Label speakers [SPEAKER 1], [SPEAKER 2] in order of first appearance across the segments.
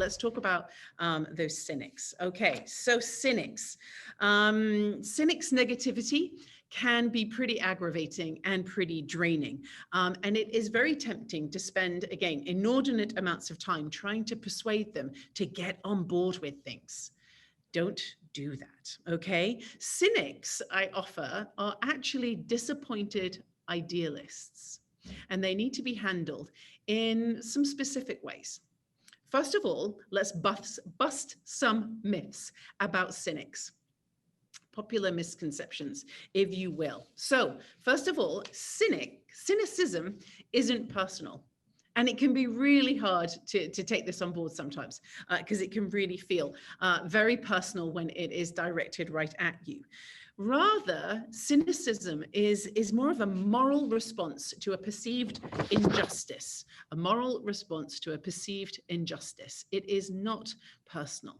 [SPEAKER 1] let's talk about those cynics. Okay, so cynics. Cynics negativity can be pretty aggravating and pretty draining. And it is very tempting to spend, again, inordinate amounts of time trying to persuade them to get on board with things. Don't do that, okay? Cynics, I offer, are actually disappointed idealists, and they need to be handled in some specific ways. First of all, let's bust some myths about cynics. Popular misconceptions, if you will. So first of all, cynicism isn't personal. And it can be really hard to take this on board sometimes because it can really feel very personal when it is directed right at you. Rather, cynicism is more of a moral response to a perceived injustice, a moral response to a perceived injustice. It is not personal.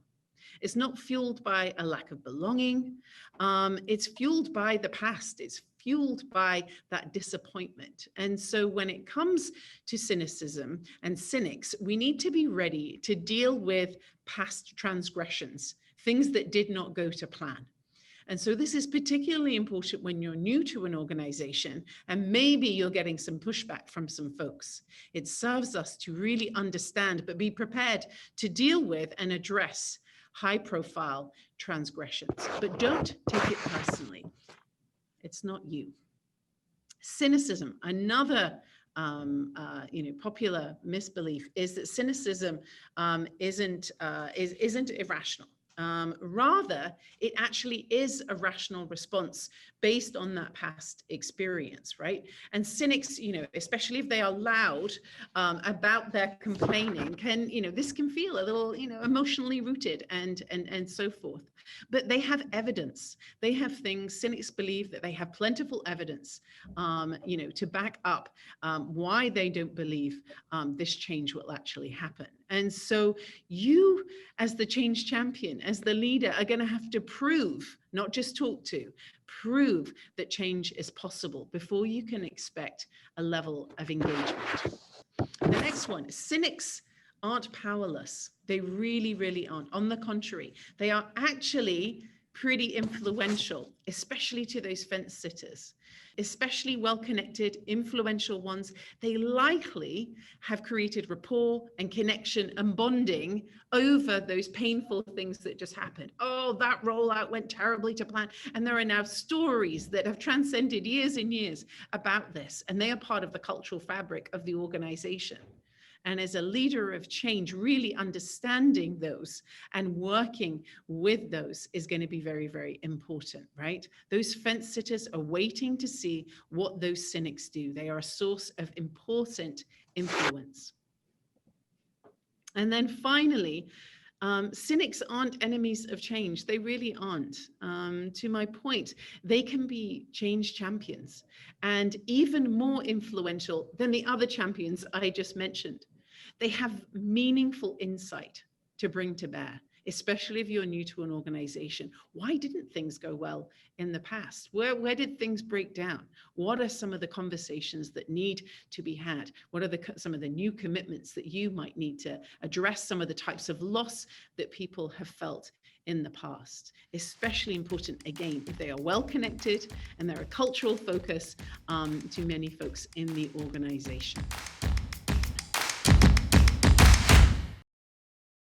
[SPEAKER 1] It's not fueled by a lack of belonging. It's fueled by the past. It's fueled by that disappointment. And so when it comes to cynicism and cynics, we need to be ready to deal with past transgressions, things that did not go to plan. And so this is particularly important when you're new to an organization and maybe you're getting some pushback from some folks. It serves us to really understand, but be prepared to deal with and address high-profile transgressions. But don't take it personally. It's not you. Cynicism, another popular misbelief is that cynicism isn't irrational. Rather, it actually is a rational response based on that past experience, right? And cynics, especially if they are loud about their complaining, this can feel a little, emotionally rooted and so forth. But they have evidence. They have things. Cynics believe that they have plentiful evidence, to back up why they don't believe this change will actually happen. And so you, as the change champion, as the leader, are going to have to prove, not just talk to, prove that change is possible before you can expect a level of engagement. The next one, cynics aren't powerless. They really, really aren't. On the contrary, they are actually pretty influential, especially to those fence sitters, especially well-connected, influential ones. They likely have created rapport and connection and bonding over those painful things that just happened. Oh, that rollout went terribly to plan. And there are now stories that have transcended years and years about this, and they are part of the cultural fabric of the organization. And as a leader of change, really understanding those and working with those is going to be very, very important, right? Those fence sitters are waiting to see what those cynics do. They are a source of important influence. And then finally, cynics aren't enemies of change. They really aren't. To my point, they can be change champions and even more influential than the other champions I just mentioned. They have meaningful insight to bring to bear, especially if you're new to an organization. Why didn't things go well in the past? Where did things break down? What are some of the conversations that need to be had? What are some of the new commitments that you might need to address some of the types of loss that people have felt in the past? Especially important, again, if they are well connected and they're a cultural focus to many folks in the organization.